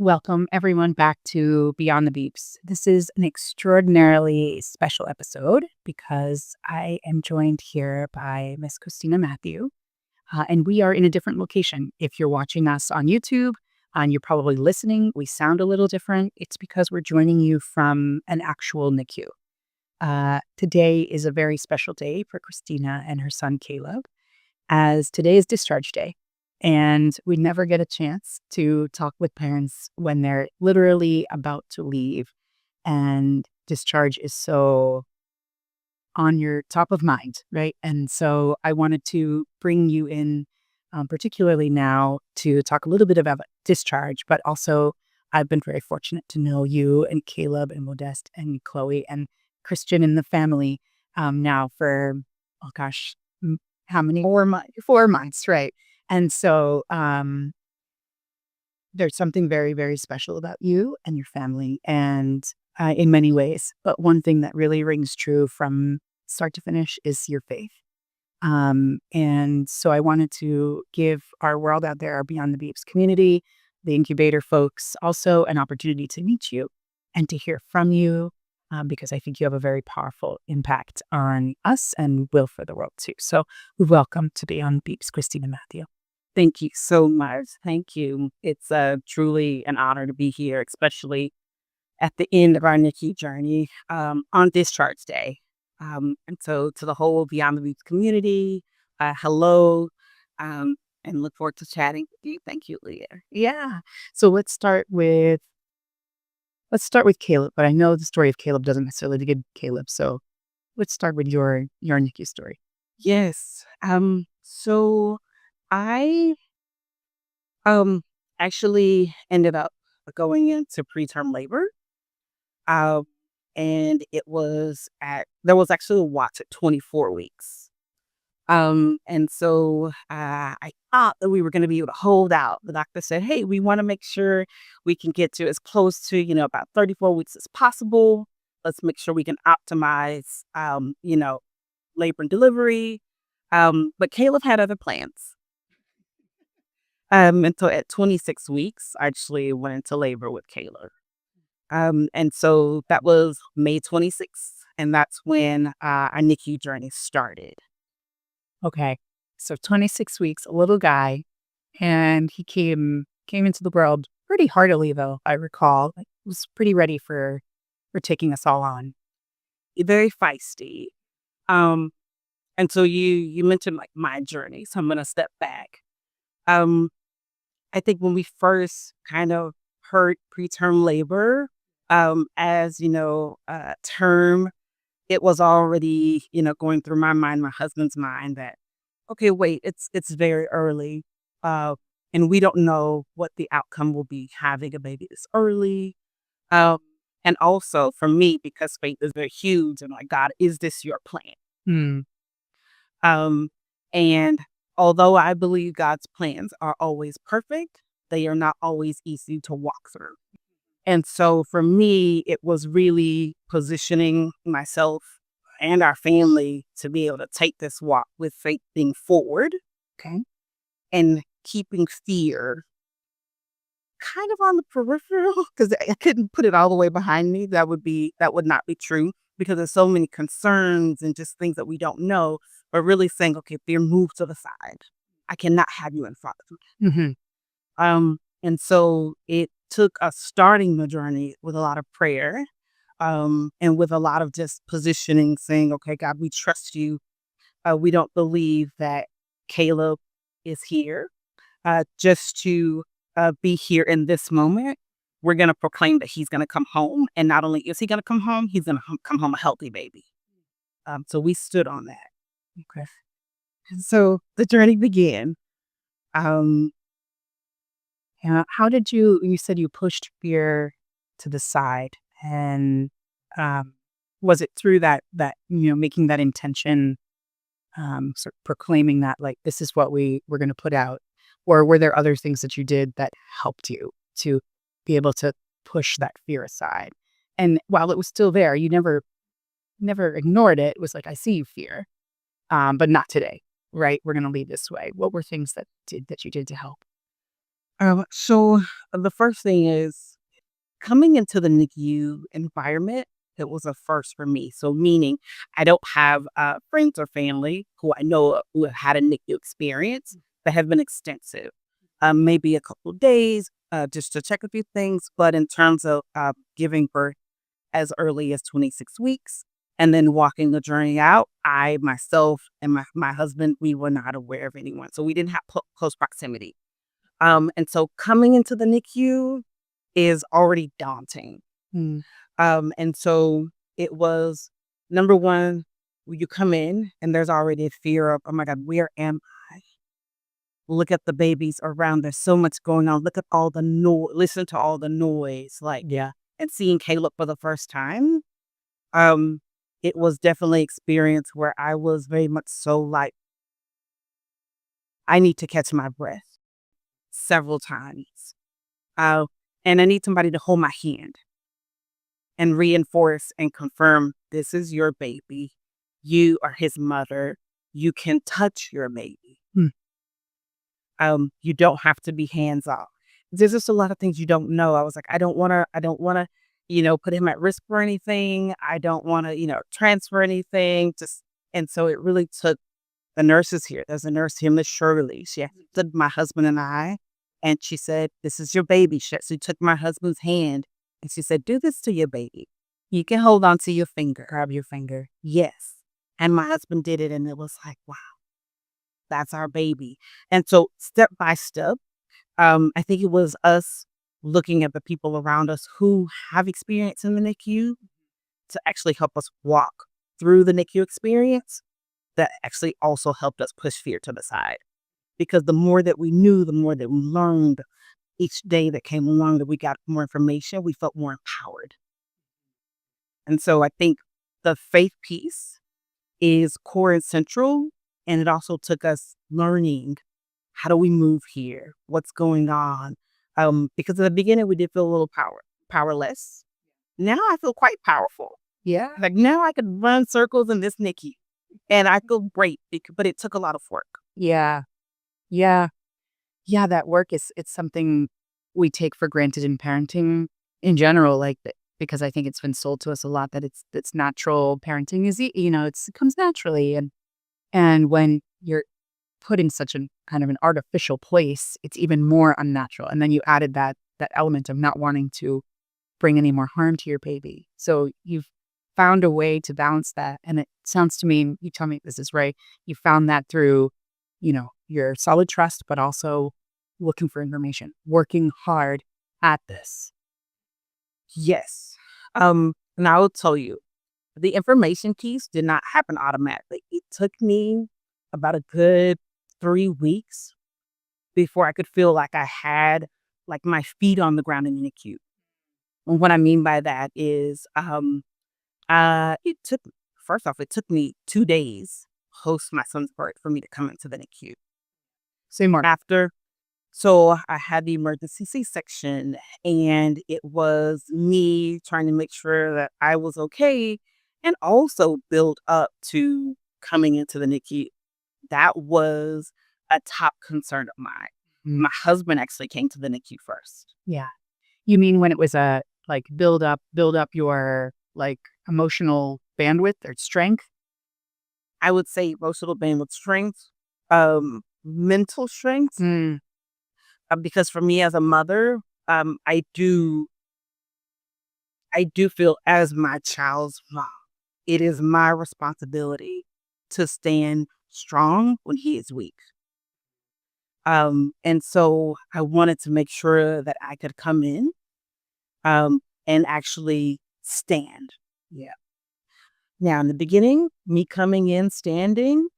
Welcome, everyone, back to Beyond the Beeps. This is an extraordinarily special episode because I am joined here by Miss Christina Matthew, and we are in a different location. If you're watching us on YouTube and you're probably listening, we sound a little different. It's because we're joining you from an actual NICU. Today is a very special day for Christina and her son, Caleb, as today is discharge day. And we never get a chance to talk with parents when they're literally about to leave. And discharge is so on your top of mind, right? And so I wanted to bring you in, particularly now, to talk a little bit about discharge, but also I've been very fortunate to know you and Caleb and Modeste and Chloe and Christian and the family now for, oh gosh, how many? 4 months. 4 months, right? And so there's something very, very special about you and your family, and in many ways. But one thing that really rings true from start to finish is your faith. And so I wanted to give our world out there, our Beyond the Beeps community, the incubator folks, also an opportunity to meet you and to hear from you, because I think you have a very powerful impact on us and will for the world too. So welcome to Beyond the Beeps, Christina Matthew. Thank you so much. Thank you. It's truly an honor to be here, especially at the end of our NICU journey on discharge day. And so to the whole Beyond the Beach community, hello, and look forward to chatting with you. Thank you, Leah. Yeah. So let's start with Caleb, but I know the story of Caleb doesn't necessarily begin with Caleb. So let's start with your NICU story. Yes. So I actually ended up going into preterm labor. Um, and there was actually a watch at 24 weeks. And so I thought that we were going to be able to hold out. The doctor said, hey, we want to make sure we can get to as close to, about 34 weeks as possible. Let's make sure we can optimize, labor and delivery. But Caleb had other plans. And so at 26 weeks, I actually went into labor with Caleb. And so that was May 26th, and that's when our NICU journey started. Okay. So 26 weeks, a little guy, and he came into the world pretty heartily, though, I recall. Like, was pretty ready for taking us all on. Very feisty. Um, and so you mentioned like my journey, so I'm gonna step back. Um, I think when we first kind of heard preterm labor, as term, it was already going through my mind, my husband's mind, that okay, wait, it's very early, and we don't know what the outcome will be having a baby this early. Um, and also for me, because faith is very huge, and like, God, is this your plan? Hmm. Um, and although I believe God's plans are always perfect, they are not always easy to walk through. And so for me, it was really positioning myself and our family to be able to take this walk with faith being forward. Okay. And keeping fear kind of on the peripheral, because I couldn't put it all the way behind me. That would not be true, because there's so many concerns and just things that we don't know, but really saying, okay, fear, move to the side. I cannot have you in front of me. Mm-hmm. And so it took us starting the journey with a lot of prayer, and with a lot of just positioning, saying, okay, God, we trust you. We don't believe that Caleb is here just to be here in this moment. We're going to proclaim that he's going to come home. And not only is he going to come home, he's going to come home a healthy baby. So we stood on that. Okay. So the journey began. Um, Yeah. How did you said you pushed fear to the side and um was it through making that intention, sort of proclaiming that like this is what we're going to put out, or were there other things that you did that helped you to be able to push that fear aside? And while it was still there, you never ignored it. It was like, I see you fear, but not today, right? We're going to lead this way. What were things that you did to help? so the first thing is coming into the NICU environment. It was a first for me. So meaning I don't have friends or family who I know who have had a NICU experience that have been extensive. Maybe a couple of days just to check a few things. But in terms of giving birth as early as 26 weeks and then walking the journey out, I myself and my husband, we were not aware of anyone. So we didn't have close proximity. And so coming into the NICU is already daunting. Mm, And so it was number one, when you come in and there's already a fear of, oh my God, where am I? Look at the babies around. There's so much going on. Look at all the noise, listen to all the noise. Like, yeah. and seeing Caleb for the first time, um, it was definitely experience where I was very much so like, I need to catch my breath several times. Uh, and I need somebody to hold my hand and reinforce and confirm this is your baby. You are his mother. You can touch your baby. Mm, You don't have to be hands off. There's just a lot of things you don't know. I was like, I don't wanna, put him at risk for anything. I don't wanna, transfer anything. Just and so it really took the nurses here. There's a nurse here, Miss Shirley. She stood my husband and I, and she said, "This is your baby." She took my husband's hand and she said, "Do this to your baby. You can hold on to your finger." grab your finger. Yes. And my husband did it, and it was like, wow, that's our baby. And so, step by step, I think it was us looking at the people around us who have experience in the NICU to actually help us walk through the NICU experience that actually also helped us push fear to the side. Because the more that we knew, the more that we learned each day that came along, that we got more information, we felt more empowered. And so I think the faith piece is core and central. And it also took us learning how do we move here? What's going on? Because in the beginning we did feel a little powerless. Now I feel quite powerful. Yeah. Like now I could run circles in this NICU and I feel great, but it took a lot of work. Yeah. Yeah. Yeah, that work is it's something we take for granted in parenting in general, like, because I think it's been sold to us a lot that it's natural. Parenting is, it comes naturally, and when you're put in such an kind of an artificial place, it's even more unnatural. And then you added that element of not wanting to bring any more harm to your baby. So you've found a way to balance that. And it sounds to me, you tell me if this is right, you found that through, your solid trust, but also looking for information, working hard at this. Yes. And I will tell you, the information piece did not happen automatically. It took me about a good 3 weeks before I could feel like I had like my feet on the ground in the NICU. And what I mean by that is, it took first off, it took me 2 days post my son's birth for me to come into the NICU. Say more. After, so I had the emergency C-section, and it was me trying to make sure that I was okay, and also build up to coming into the NICU. That was a top concern of mine. Mm, My husband actually came to the NICU first. yeah. You mean when it was a like build up your like emotional bandwidth or strength? I would say emotional bandwidth strength, mental strength, Mm, because for me as a mother, I do feel as my child's mom, it is my responsibility to stand strong when he is weak. And so I wanted to make sure that I could come in, and actually stand. yeah. Now, in the beginning, me coming in standing,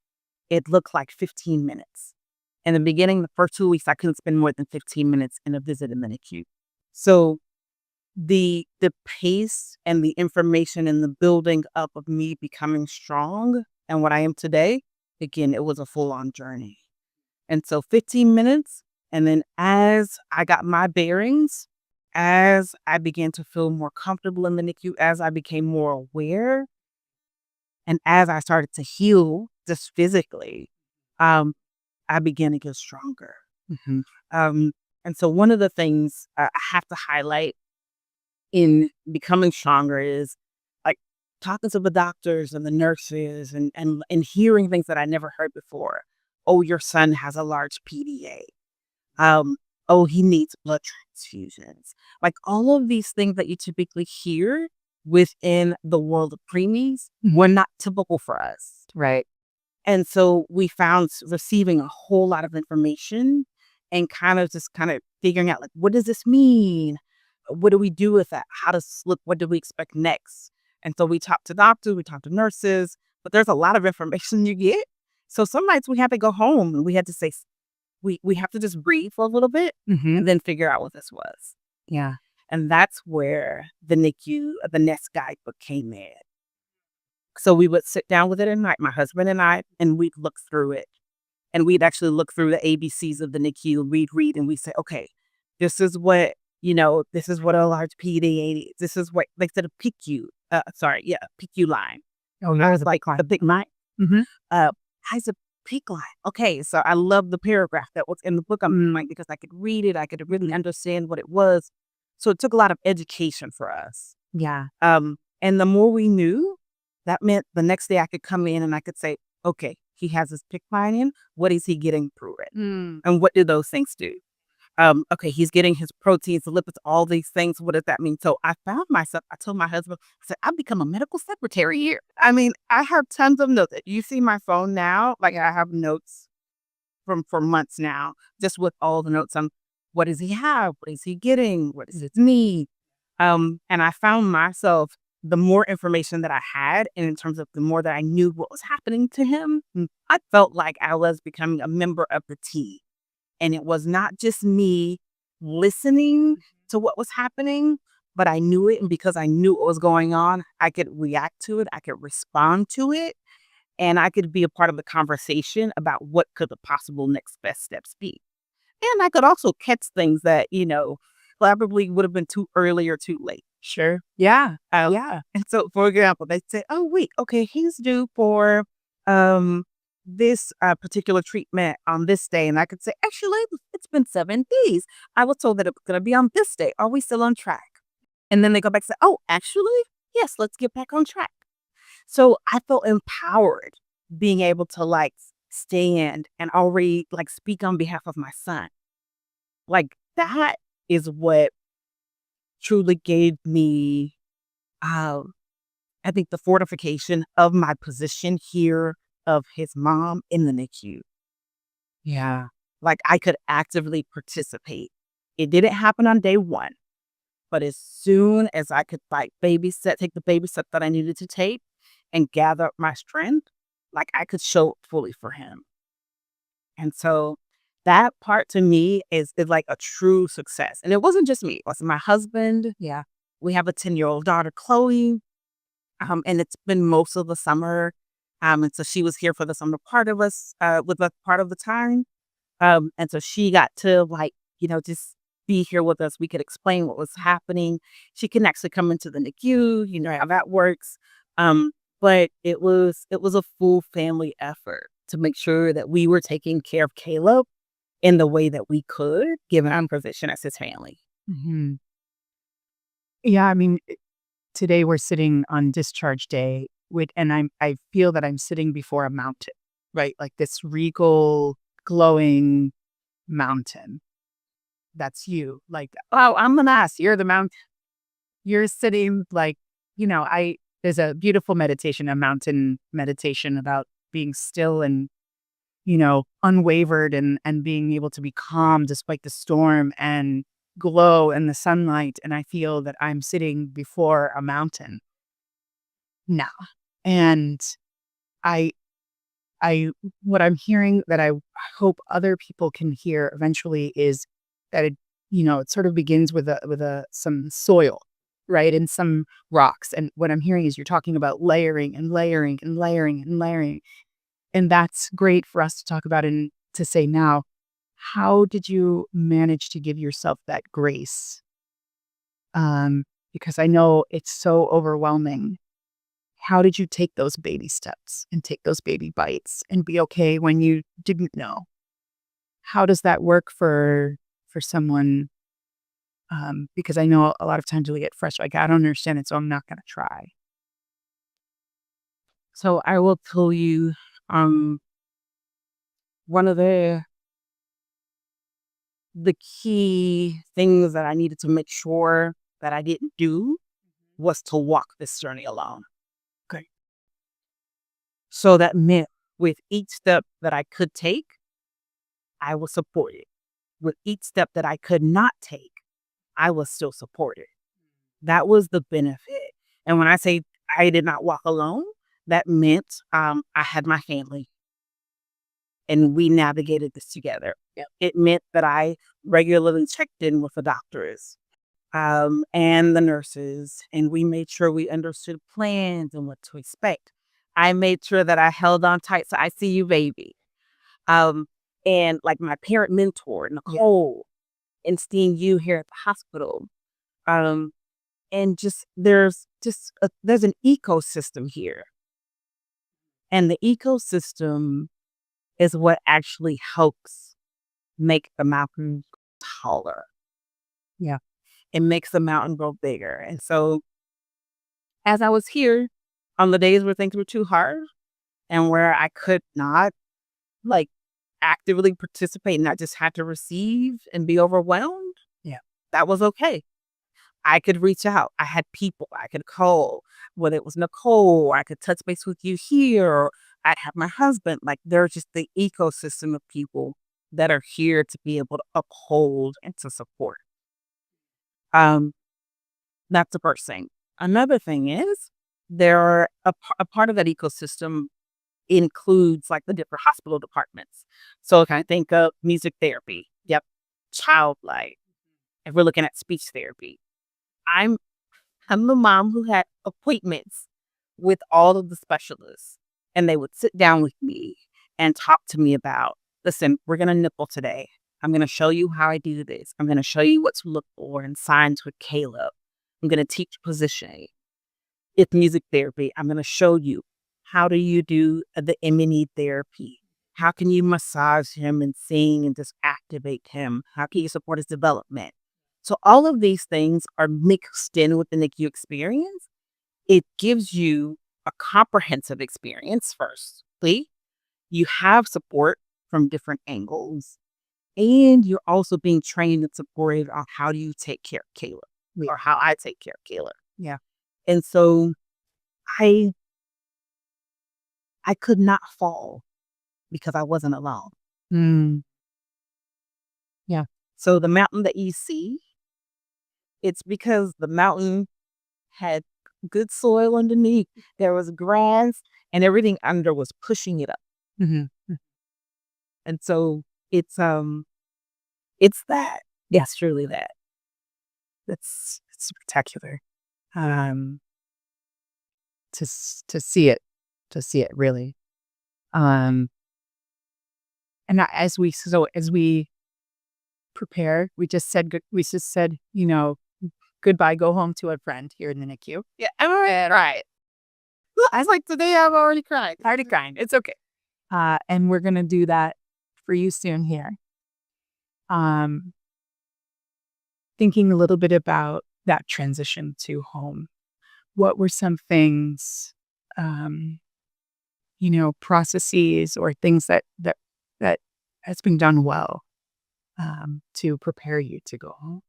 it looked like 15 minutes. In the beginning, the first 2 weeks, I couldn't spend more than 15 minutes in a visit in the NICU. So the pace and the information and the building up of me becoming strong and what I am today, again, it was a full-on journey. And so 15 minutes, and then as I got my bearings, as I began to feel more comfortable in the NICU, as I became more aware, and as I started to heal just physically, um, I began to get stronger. Mhm. Um, and so one of the things I have to highlight in becoming stronger is like talking to the doctors and the nurses and hearing things that I never heard before. Oh, your son has a large PDA. Um, oh, he needs blood transfusions. Like all of these things that you typically hear within the world of preemies were not typical for us. Right. And so we found receiving a whole lot of information and kind of figuring out like, what does this mean? What do we do with that? How does look? What do we expect next? And so we talk to doctors, we talk to nurses, but there's a lot of information you get. So some nights we had to go home and we had to say, we have to just breathe for a little bit Mhm. and then figure out what this was. Yeah. And that's where the NICU, the Nest Guidebook came in. So we would sit down with it at night, my husband and I, and we'd look through it. And we'd actually look through the ABCs of the NICU. We'd read and we'd say, okay, this is what, this is what a large PDA is. This is what they said a PICU. PICU line. Oh, I that was was a like, big line. the big line. Mhm. How's a PIC line? Okay, so I love the paragraph that was in the book. I'm like, because I could read it, I could really understand what it was. So it took a lot of education for us. Yeah. And the more we knew, that meant the next day I could come in and I could say, okay, he has his PIC line in. What is he getting through it? Mm. And what do those things do? Okay, he's getting his proteins, the lipids, all these things. What does that mean? So I found myself, I told my husband, I said, I've become a medical secretary here. I mean, I have tons of notes. You see my phone now, like I have notes from for months now, just with all the notes on what does he have? What is he getting? What does his need? And I found myself, the more information that I had, and in terms of the more that I knew what was happening to him, I felt like I was becoming a member of the team. And it was not just me listening to what was happening, but I knew it. And because I knew what was going on, I could react to it, I could respond to it, and I could be a part of the conversation about what could the possible next best steps be. And I could also catch things that, probably would have been too early or too late. Sure. Yeah. Um, Yeah. and so, for example, they say, "Oh, wait, okay, he's due for this particular treatment on this day," and I could say, "Actually, it's been 7 days. I was told that it was going to be on this day. Are we still on track?" And then they go back and say, "Oh, actually, yes, let's get back on track." So I felt empowered being able to like stand and already like speak on behalf of my son. Like that is what truly gave me, um, I think, the fortification of my position here of his mom in the NICU. Yeah. Like I could actively participate. It didn't happen on day one, but as soon as I could like take the baby step that I needed to take and gather up my strength, like I could show up fully for him. And so that part to me is like a true success. And it wasn't just me, it was my husband. Yeah. We have a 10-year-old daughter, Chloe. And it's been most of the summer. And so she was here for the summer part of us, with us part of the time. And so she got to like, just be here with us. We could explain what was happening. She can actually come into the NICU, you know how that works. But it was a full family effort to make sure that we were taking care of Caleb in the way that we could, given our position as his family. Mhm. Yeah, I mean, today we're sitting on discharge day and I feel that I'm sitting before a mountain, right? Like this regal, glowing mountain. That's you. Like, oh, I'm the mass. You're the mountain. You're sitting like, there's a beautiful meditation, a mountain meditation about being still and, unwavered and being able to be calm despite the storm and glow in the sunlight. And I feel that I'm sitting before a mountain now. And I what I'm hearing that I hope other people can hear eventually is that it sort of begins with some soil, right? And some rocks. And what I'm hearing is you're talking about layering and layering and layering and layering. And that's great for us to talk about and to say now, how did you manage to give yourself that grace? Because I know it's so overwhelming. How did you take those baby steps and take those baby bites and be okay when you didn't know? How does that work for someone? Because I know a lot of times we get frustrated. Like, I don't understand it, so I'm not going to try. So I will tell you, um, one of the key things that I needed to make sure that I didn't do was to walk this journey alone. Okay. So that meant with each step that I could take, I was supported. With each step that I could not take, I was still supported. That was the benefit. And when I say I did not walk alone, that meant I had my family and we navigated this together. Yep. It meant that I regularly checked in with the doctors and the nurses, and we made sure we understood plans and what to expect. I made sure that I held on tight to ICU baby. Um, and like my parent mentor, Nicole, and seeing you here at the hospital. Um, and there's an ecosystem here. And the ecosystem is what actually helps make the mountain taller. Yeah. It makes the mountain grow bigger. And so as I was here on the days where things were too hard and where I could not like actively participate and I just had to receive and be overwhelmed, Yeah. that was okay. I could reach out. I had people I could call, whether it was Nicole, I could touch base with you here, or I'd have my husband. Like there's just the ecosystem of people that are here to be able to uphold and to support. Um, that's the first thing. Another thing is there are a part of that ecosystem includes like the different hospital departments. So if I think of music therapy, yep, child life. If we're looking at speech therapy, I'm I'm the mom who had appointments with all of the specialists, and they would sit down with me and talk to me about, listen, we're going to nipple today. I'm going to show you how I do this. I'm going to show you what to look for in signs with Caleb. I'm going to teach positioning. It's music therapy. I'm going to show you how do you do the M&E therapy? How can you massage him and sing and just activate him? How can you support his development? So all of these things are mixed in with the NICU experience. It gives you a comprehensive experience firstly. You have support from different angles. And you're also being trained and supported on how do you take care of Caleb or how I take care of Caleb. Yeah. And so I could not fall because I wasn't alone. Mm. Yeah. So the mountain that you see, it's because the mountain had good soil underneath. There was grass and everything under was pushing it up. Mm-hmm. And so it's that. Yes, truly that. It's spectacular. Um, to see it really. And as we prepare, we just said, goodbye, go home to a friend here in the NICU. Yeah, right. I was like, today I've already cried. Already crying. It's okay. And we're gonna do that for you soon here. Thinking a little bit about that transition to home. What were some things, processes or things that has been done well to prepare you to go home?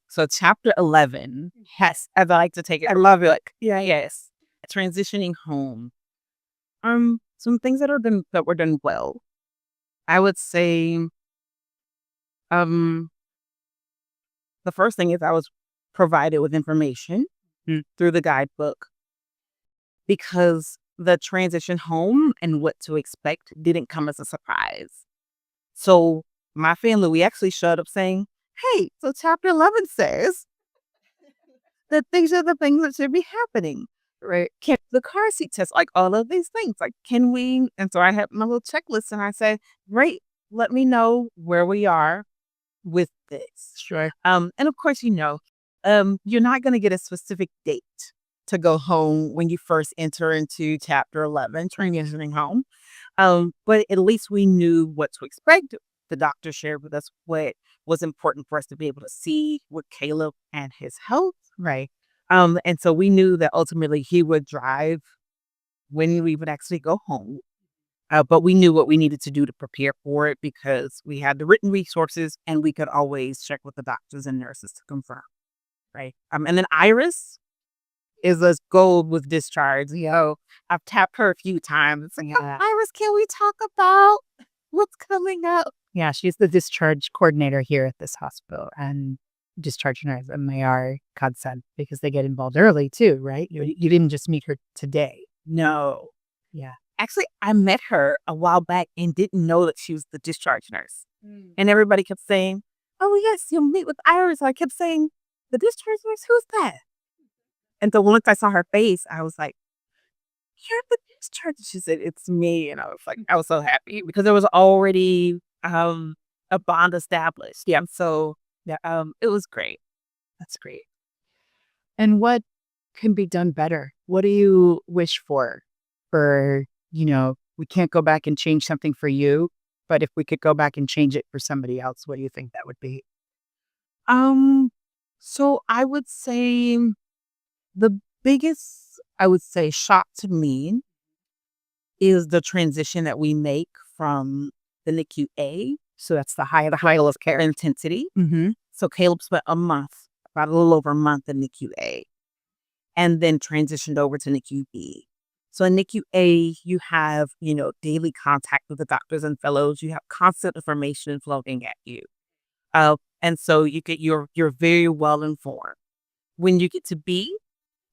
So chapter 11 has, as I like to take it, I love it. Yeah, yes. Transitioning home. Some things that were done well. I would say, the first thing is I was provided with information through the guidebook because the transition home and what to expect didn't come as a surprise. So my family, we actually showed up saying, hey, so chapter 11 says that these are the things that should be happening, right? Can the car seat test, like all of these things, like can we? And so I had my little checklist and I said, great, let me know where we are with this. Sure. And of course, you're not going to get a specific date to go home when you first enter into chapter 11, transitioning home. But at least we knew what to expect. The doctor shared with us what was important for us to be able to see with Caleb and his health. Right. And so we knew that ultimately he would drive when we would actually go home. But we knew what we needed to do to prepare for it because we had the written resources and we could always check with the doctors and nurses to confirm. Right. And then Iris is a gold with Discharge. I've tapped her a few times. It's like, Yeah. Iris, can we talk about what's coming up? Yeah, she's the discharge coordinator here at this hospital, and discharge nurse, and they are godsend because they get involved early too, right? You didn't just meet her today. No. Yeah. Actually, I met her a while back and didn't know that she was the discharge nurse. And everybody kept saying, oh, yes, you'll meet with Iris. I kept saying, the discharge nurse, who's that? And so once I saw her face, I was like, you're the discharge. She said, it's me. And I was like, I was so happy because there was already a bond established. Yeah. So it was great. That's great. And what can be done better? What do you wish for? We can't go back and change something for you, but if we could go back and change it for somebody else, what do you think that would be? So I would say the biggest, shock to me is the transition that we make from the NICU A. So that's the highest care intensity. Mm-hmm. So Caleb spent about a little over a month in NICU A, and then transitioned over to NICU B. So in NICU A, you have, daily contact with the doctors and fellows. You have constant information flowing at you. And so you're very well informed. When you get to B,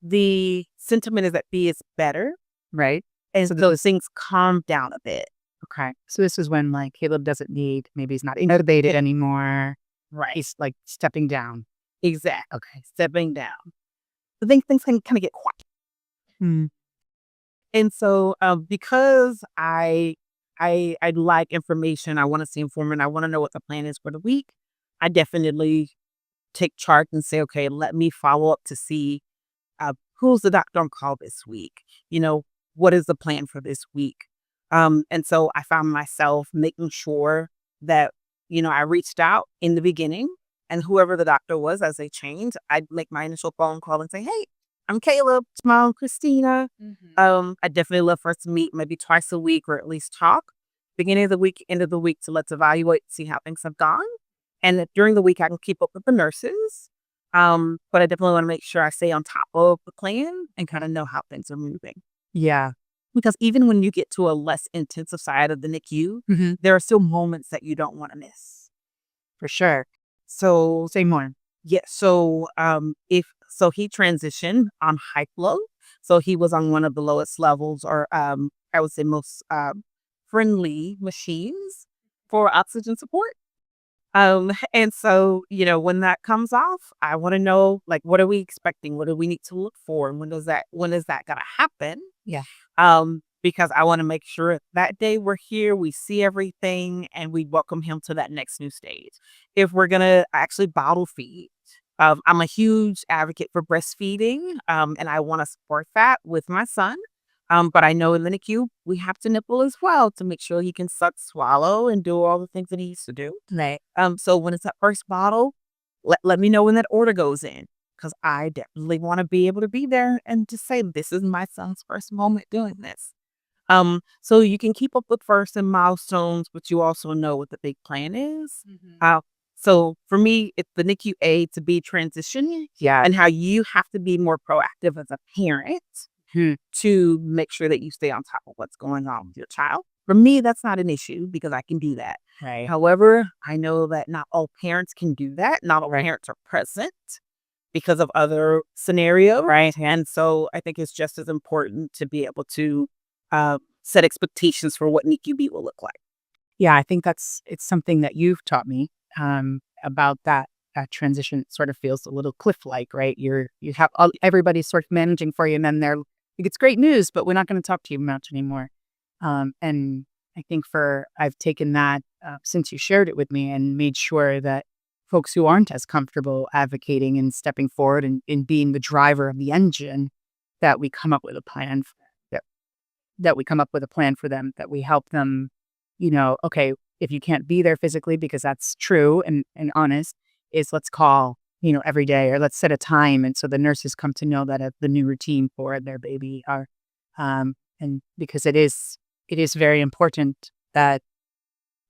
the sentiment is that B is better, Right. and so those things calm down a bit. Okay. So this is when Caleb doesn't need, maybe he's not intubated anymore. Right. He's stepping down. Exactly. Okay. Stepping down. I think things can kind of get quiet. Hmm. And so because I like information, I want to see information, I want to know what the plan is for the week. I definitely take charge and say, okay, let me follow up to see who's the doctor on call this week? What is the plan for this week? And so I found myself making sure that, I reached out in the beginning, and whoever the doctor was, as they changed, I'd make my initial phone call and say, hey, I'm Caleb, it's Mom, Christina. I definitely love for us to meet maybe twice a week or at least talk. Beginning of the week, end of the week, to let's evaluate, see how things have gone. And that during the week, I can keep up with the nurses. But I definitely want to make sure I stay on top of the plan and kind of know how things are moving. Yeah. Because even when you get to a less intensive side of the NICU, Mm-hmm. there are still moments that you don't want to miss. For sure. So Say more. yeah, so he transitioned on high flow. So he was on one of the lowest levels, or I would say most friendly machines for oxygen support. And so, when that comes off, I want to know, what are we expecting? What do we need to look for? And when is that going to happen? Yeah. Because I want to make sure that day we're here, we see everything, and we welcome him to that next new stage. If we're going to actually bottle feed, I'm a huge advocate for breastfeeding, and I want to support that with my son. But I know in the NICU, we have to nipple as well to make sure he can suck, swallow, and do all the things that he needs to do. Right. So when it's that first bottle, let me know when that order goes in, because I definitely want to be able to be there and just say, this is my son's first moment doing this. So you can keep up with first and milestones, but you also know what the big plan is. So for me, it's the NICU A to B transition. Yeah. And how you have to be more proactive as a parent to make sure that you stay on top of what's going on with your child. For me, that's not an issue because I can do that. Right. However, I know that not all parents can do that. Not all parents are present. because of other scenarios. Right. And so I think it's just as important to be able to set expectations for what NICU will look like. Yeah, I think it's something that you've taught me about that transition. Sort of feels a little cliff-like, right? You have everybody's sort of managing for you, and then they're like, it's great news, but we're not going to talk to you much anymore. And I think I've taken that since you shared it with me and made sure that folks who aren't as comfortable advocating and stepping forward and being the driver of the engine, that we come up with a plan that we come up with a plan for them, that we help them, okay, if you can't be there physically, because that's true and honest, is let's call, every day, or let's set a time. And so the nurses come to know that the new routine for their baby are, and because it is very important that,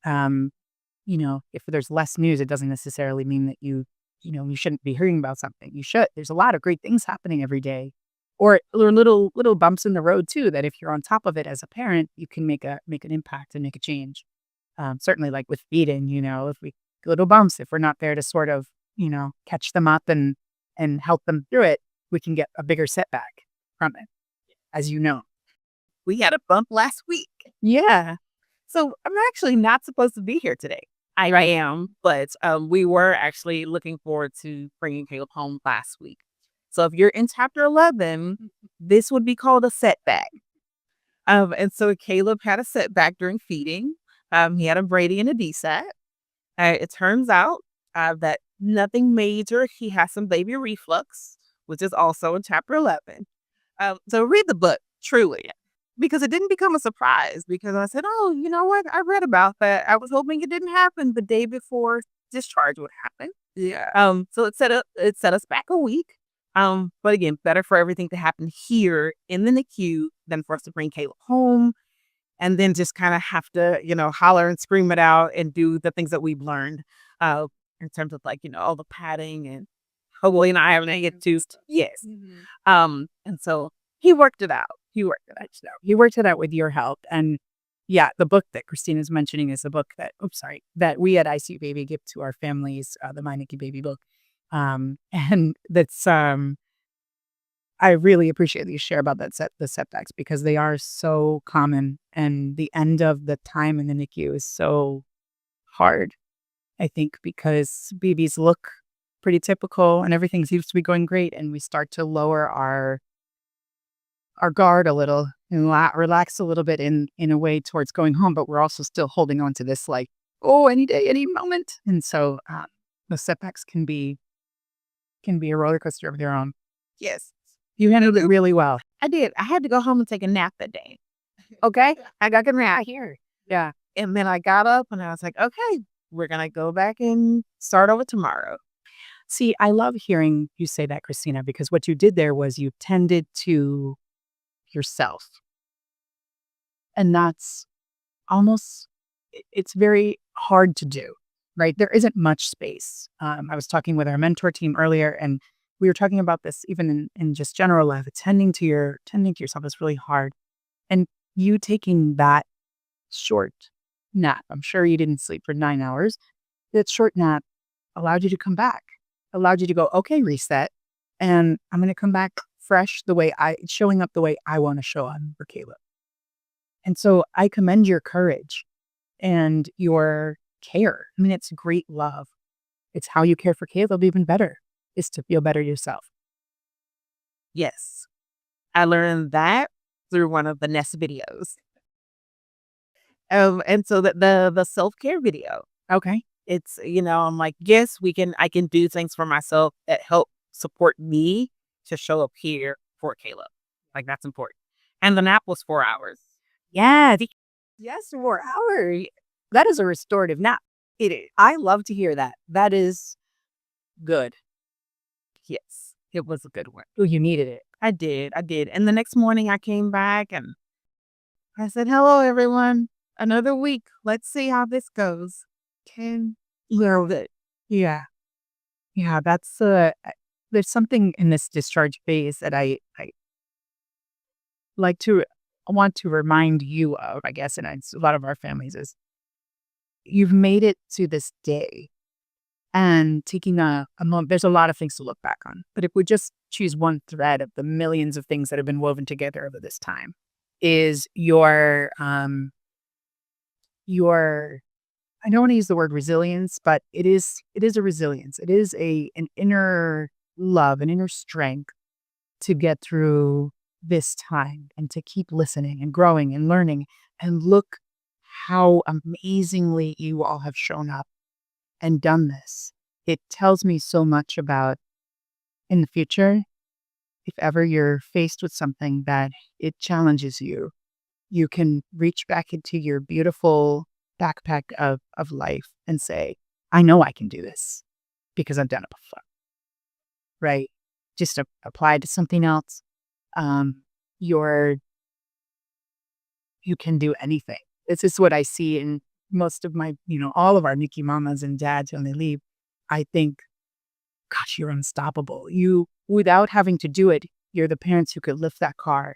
if there's less news, it doesn't necessarily mean that you shouldn't be hearing about something. You should. There's a lot of great things happening every day, or little bumps in the road too, that if you're on top of it as a parent, you can make an impact and make a change. Certainly, like with feeding, if we little bumps, if we're not there to sort of catch them up and help them through it, we can get a bigger setback from it, as you know. We had a bump last week. Yeah. So I'm actually not supposed to be here today. I am, but we were actually looking forward to bringing Caleb home last week. So if you're in chapter 11, this would be called a setback. And so Caleb had a setback during feeding. He had a Brady and a DSAT. It turns out that nothing major. He has some baby reflux, which is also in chapter 11. So read the book, truly, because it didn't become a surprise, because I said, oh, you know what? I read about that. I was hoping it didn't happen the day before discharge would happen. Yeah. So it set us back a week. But again, better for everything to happen here in the NICU than for us to bring Caleb home and then just kind of have to, holler and scream it out and do the things that we've learned in terms of all the padding and hopefully not having to get too. Yes. And so he worked it out. He worked it out with your help. And yeah, the book that Christina's mentioning is a book that we at ICU Baby give to our families, the My NICU Baby book. And that's, I really appreciate that you share about the setbacks, because they are so common, and the end of the time in the NICU is so hard, I think, because babies look pretty typical and everything seems to be going great, and we start to lower our guard a little and relax a little bit in a way towards going home, but we're also still holding on to this oh, any day, any moment. And so the setbacks can be a roller coaster of their own. Yes. You handled it really well. I did. I had to go home and take a nap that day. Okay. I got a nap here. Yeah. And then I got up and I was like, okay, we're going to go back and start over tomorrow. See, I love hearing you say that, Christina, because what you did there was you tended to yourself. And that's it's very hard to do, right? There isn't much space. I was talking with our mentor team earlier, and we were talking about this even in just general life. Tending to yourself is really hard. And you taking that short nap, I'm sure you didn't sleep for 9 hours. That short nap allowed you to come back, allowed you to go, okay, reset. And I'm going to come back fresh, showing up the way I want to show up for Caleb. And so I commend your courage and your care. I mean, it's great love. It's how you care for Caleb even better, is to feel better yourself. Yes. I learned that through one of the Nest videos. And so the self-care video. Okay. It's, I'm like, yes, I can do things for myself that help support me to show up here for Caleb. Like, that's important. And the nap was 4 hours. Yeah. Yes, 4 hours. That is a restorative nap. It is. I love to hear that. That is good. Yes, it was a good one. Oh, you needed it. I did. And the next morning I came back and I said, hello, everyone. Another week. Let's see how this goes. Good. Yeah. Yeah, that's there's something in this discharge phase that I want to remind you of, I guess, and it's a lot of our families, is you've made it to this day. and taking a moment. There's a lot of things to look back on, but if we just choose one thread of the millions of things that have been woven together over this time, is your I don't want to use the word resilience, but it is a resilience. It is an inner love, an inner strength to get through this time and to keep listening and growing and learning. And look how amazingly you all have shown up and done this. It tells me so much about in the future, if ever you're faced with something that it challenges you, you can reach back into your beautiful backpack of life and say, I know I can do this because I've done it before, right? Just apply to something else. Um, you're, you can do anything. This is what I see in most of my, all of our NICU mamas and dads when they leave. I think, gosh, you're unstoppable. You, without having to do it, you're the parents who could lift that car,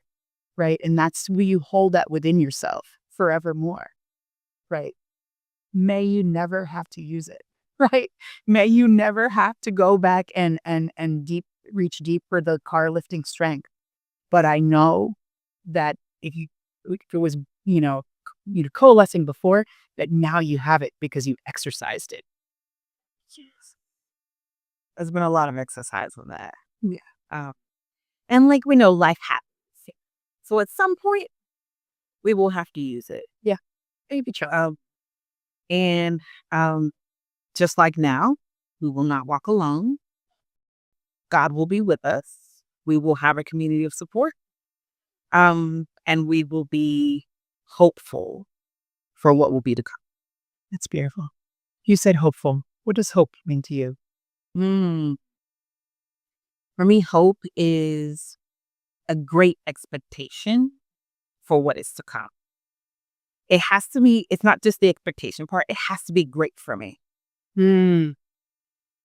right? And that's where you hold that within yourself forevermore, right? May you never have to use it, right? May you never have to go back and reach deep for the car lifting strength. But I know that if it was, coalescing before, that now you have it because you exercised it. Yes. There's been a lot of exercise on that. Yeah. Um, and like we know, life happens. So at some point, we will have to use it. Yeah. Maybe so. And just like now, we will not walk alone. God will be with us. We will have a community of support. And we will be hopeful for what will be to come. That's beautiful. You said hopeful. What does hope mean to you? Mm. For me, hope is a great expectation for what is to come. It has to be, it's not just the expectation part, it has to be great for me.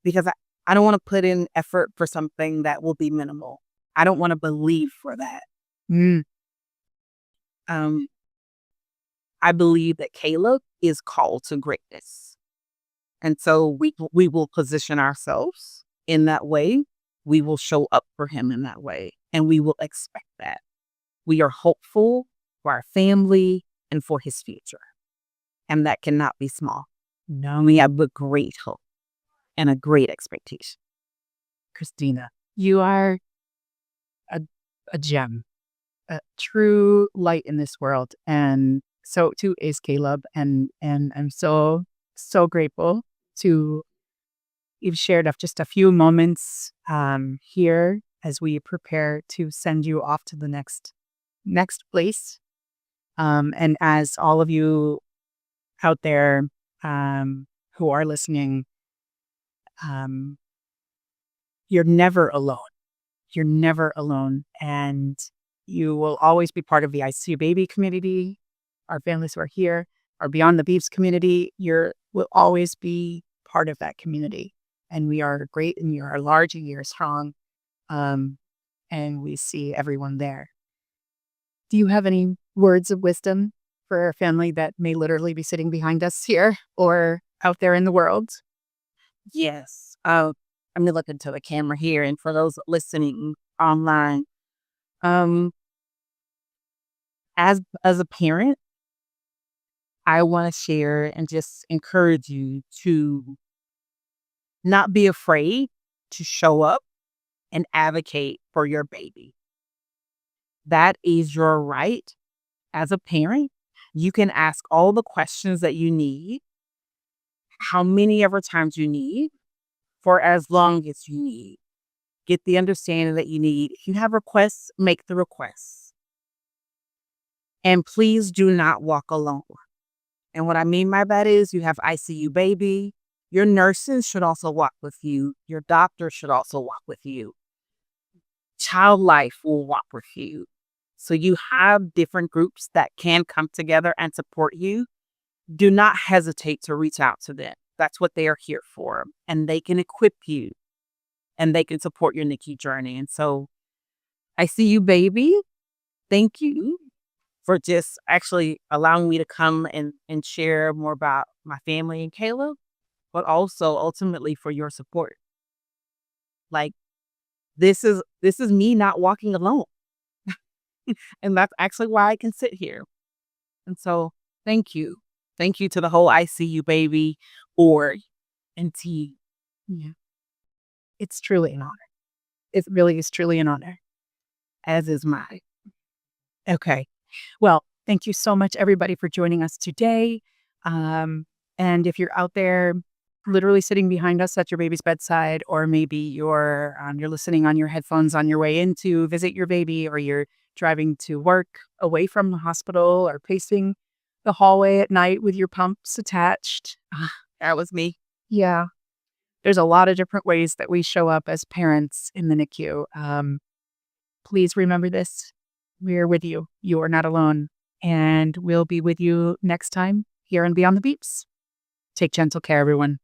Because I don't want to put in effort for something that will be minimal. I don't want to believe for that. I believe that Caleb is called to greatness. And so we will position ourselves in that way. We will show up for him in that way. And we will expect that. We are hopeful for our family and for his future. And that cannot be small. No, we have a great hope and a great expectation. Christina, you are a gem, a true light in this world. And so too is Caleb. And I'm so, so grateful to you've shared of just a few moments here as we prepare to send you off to the next place. And as all of you out there who are listening, you're never alone. You're never alone. And you will always be part of the ICU baby community. Our families who are here, our Beyond the Beeps community, will always be part of that community. And we are great and we are large and we are strong. And we see everyone there. Do you have any words of wisdom for our family that may literally be sitting behind us here or out there in the world? Yes. I'm going to look into the camera here. And for those listening online, as a parent, I want to share and just encourage you to not be afraid to show up and advocate for your baby. That is your right as a parent. You can ask all the questions that you need, how many ever times you need, for as long as you need. Get the understanding that you need. If you have requests, make the requests. And please do not walk alone. And what I mean by that is you have ICU baby. Your nurses should also walk with you. Your doctor should also walk with you. Child Life will walk with you. So you have different groups that can come together and support you. Do not hesitate to reach out to them. That's what they are here for. And they can equip you and they can support your NICU journey. And so ICU baby, thank you for just actually allowing me to come and share more about my family and Caleb. but also ultimately for your support. Like this is me not walking alone. And that's actually why I can sit here. And so thank you. Thank you to the whole ICU baby board and team. Yeah. It's truly an honor. It really is truly an honor. As is mine. Okay. Well, thank you so much, everybody, for joining us today. And if you're out there literally sitting behind us at your baby's bedside, or maybe you're listening on your headphones on your way in to visit your baby, or you're driving to work away from the hospital, or pacing the hallway at night with your pumps attached. That was me. Yeah. There's a lot of different ways that we show up as parents in the NICU. Please remember this. We're with you. You are not alone. And we'll be with you next time here on Beyond the Beeps. Take gentle care, everyone.